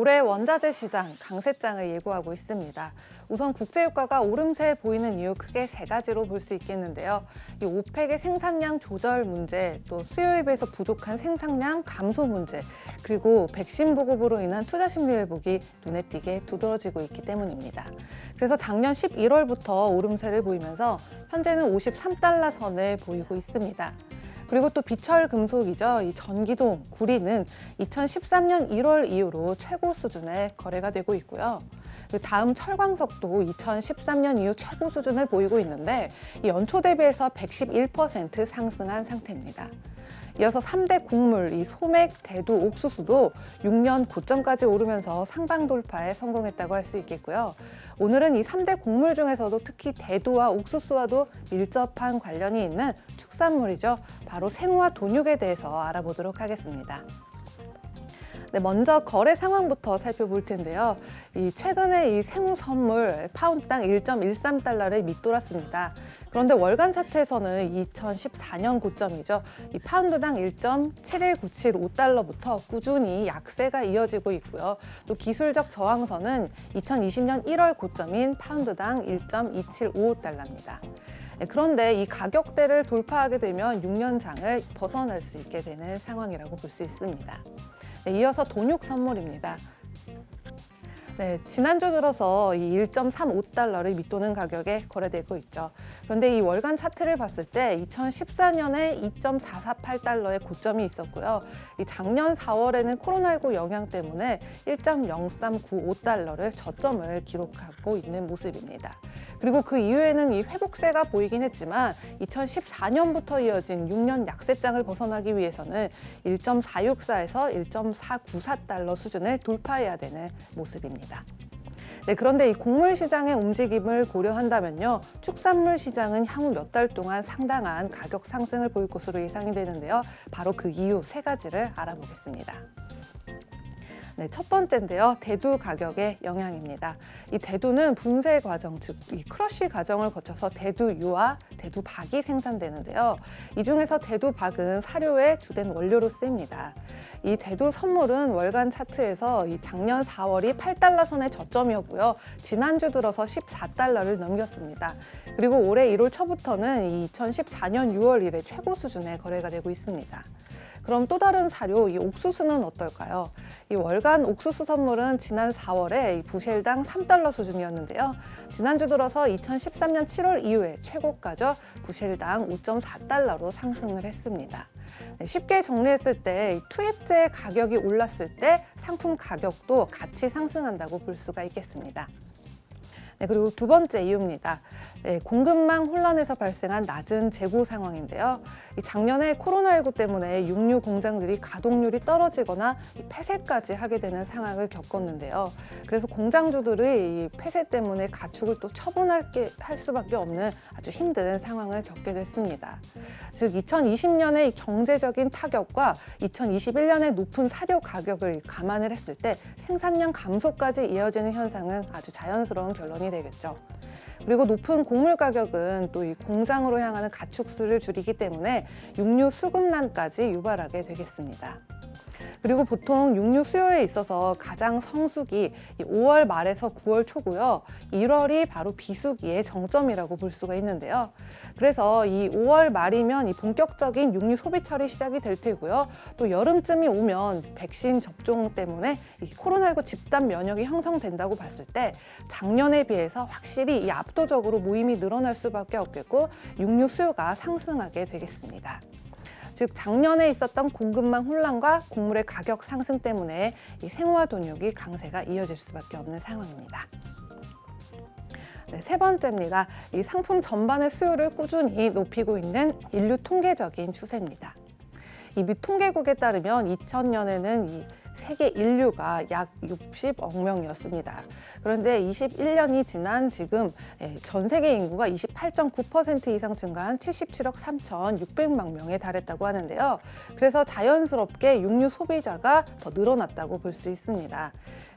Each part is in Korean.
올해 원자재 시장 강세장을 예고하고 있습니다. 우선 국제유가가 오름세 보이는 이유 크게 세 가지로 볼 수 있겠는데요. 이 오펙의 생산량 조절 문제, 또 수요에 비해서 부족한 생산량 감소 문제, 그리고 백신 보급으로 인한 투자 심리 회복이 눈에 띄게 두드러지고 있기 때문입니다. 그래서 작년 11월부터 오름세를 보이면서 현재는 53달러 선을 보이고 있습니다. 그리고 또 비철 금속이죠. 이 전기동, 구리는 2013년 1월 이후로 최고 수준의 거래가 되고 있고요. 다음 철광석도 2013년 이후 최고 수준을 보이고 있는데 연초 대비해서 111% 상승한 상태입니다. 이어서 3대 곡물, 이 소맥, 대두, 옥수수도 6년 고점까지 오르면서 상방 돌파에 성공했다고 할 수 있겠고요. 오늘은 이 3대 곡물 중에서도 특히 대두와 옥수수와도 밀접한 관련이 있는 축산물이죠. 바로 생우와 돈육에 대해서 알아보도록 하겠습니다. 네, 먼저 거래 상황부터 살펴볼 텐데요. 최근에 이 생우 선물 파운드당 1.13달러를 밑돌았습니다. 그런데 월간 차트에서는 2014년 고점이죠. 이 파운드당 1.71975달러부터 꾸준히 약세가 이어지고 있고요. 또 기술적 저항선은 2020년 1월 고점인 파운드당 1.2755달러입니다. 그런데 이 가격대를 돌파하게 되면 6년장을 벗어날 수 있게 되는 상황이라고 볼 수 있습니다. 네, 이어서 돈육 선물입니다. 네, 지난주 들어서 이 1.35달러를 밑도는 가격에 거래되고 있죠. 그런데 이 월간 차트를 봤을 때 2014년에 2.448달러의 고점이 있었고요. 이 작년 4월에는 코로나19 영향 때문에 1.0395달러를 저점을 기록하고 있는 모습입니다. 그리고 그 이후에는 이 회복세가 보이긴 했지만 2014년부터 이어진 6년 약세장을 벗어나기 위해서는 1.464에서 1.494달러 수준을 돌파해야 되는 모습입니다. 네, 그런데 이 곡물 시장의 움직임을 고려한다면요. 축산물 시장은 향후 몇 달 동안 상당한 가격 상승을 보일 것으로 예상이 되는데요. 바로 그 이유 세 가지를 알아보겠습니다. 네, 첫 번째인데요. 대두 가격의 영향입니다. 이 대두는 분쇄 과정, 즉 이 크러쉬 과정을 거쳐서 대두유와 대두박이 생산되는데요. 이 중에서 대두박은 사료의 주된 원료로 쓰입니다. 이 대두 선물은 월간 차트에서 이 작년 4월이 8달러 선의 저점이었고요. 지난주 들어서 14달러를 넘겼습니다. 그리고 올해 1월 초부터는 2014년 6월 이래 최고 수준의 거래가 되고 있습니다. 그럼 또 다른 사료, 이 옥수수는 어떨까요? 이 월간 옥수수 선물은 지난 4월에 이 부셸당 3달러 수준이었는데요. 지난주 들어서 2013년 7월 이후에 최고가죠. 부셸당 5.4달러로 상승을 했습니다. 네, 쉽게 정리했을 때 투입제 가격이 올랐을 때 상품 가격도 같이 상승한다고 볼 수가 있겠습니다. 네, 그리고 두 번째 이유입니다. 네, 공급망 혼란에서 발생한 낮은 재고 상황인데요. 작년에 코로나19 때문에 육류 공장들이 가동률이 떨어지거나 폐쇄까지 하게 되는 상황을 겪었는데요. 그래서 공장주들이 이 폐쇄 때문에 가축을 또 처분할 수밖에 없는 아주 힘든 상황을 겪게 됐습니다. 즉 2020년의 경제적인 타격과 2021년의 높은 사료 가격을 감안을 했을 때 생산량 감소까지 이어지는 현상은 아주 자연스러운 결론이 되겠죠. 그리고 높은 곡물 가격은 또 이 공장으로 향하는 가축 수를 줄이기 때문에 육류 수급난까지 유발하게 되겠습니다. 그리고 보통 육류 수요에 있어서 가장 성수기 5월 말에서 9월 초고요. 1월이 바로 비수기의 정점이라고 볼 수가 있는데요. 그래서 이 5월 말이면 이 본격적인 육류 소비철이 시작이 될 테고요. 또 여름쯤이 오면 백신 접종 때문에 이 코로나19 집단 면역이 형성된다고 봤을 때 작년에 비해서 확실히 이 압도적으로 모임이 늘어날 수밖에 없겠고 육류 수요가 상승하게 되겠습니다. 즉 작년에 있었던 공급망 혼란과 곡물의 가격 상승 때문에 이 생우와 돈육이 강세가 이어질 수밖에 없는 상황입니다. 네, 세 번째입니다. 이 상품 전반의 수요를 꾸준히 높이고 있는 인류 통계적인 추세입니다. 이 미 통계국에 따르면 2000년에는 이 세계 인류가 약 60억 명이었습니다. 그런데 21년이 지난 지금 전 세계 인구가 28.9% 이상 증가한 77억 3,600만 명에 달했다고 하는데요. 그래서 자연스럽게 육류 소비자가 더 늘어났다고 볼 수 있습니다.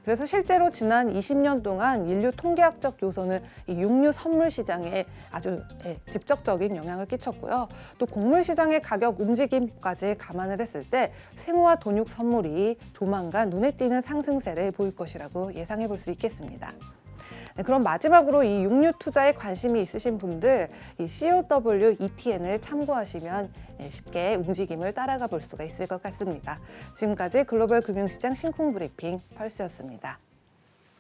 그래서 실제로 지난 20년 동안 인류 통계학적 요소는 이 육류 선물 시장에 아주 직접적인 영향을 끼쳤고요. 또 곡물 시장의 가격 움직임까지 감안을 했을 때 생우와 돈육 선물이 조만간 눈에 띄는 상승세를 보일 것이라고 예상해 볼 수 있겠습니다. 네, 그럼 마지막으로 이 육류 투자에 관심이 있으신 분들 이 COW ETN을 참고하시면 쉽게 움직임을 따라가 볼 수가 있을 것 같습니다. 지금까지 글로벌 금융시장 신쿵 브리핑 펄스였습니다.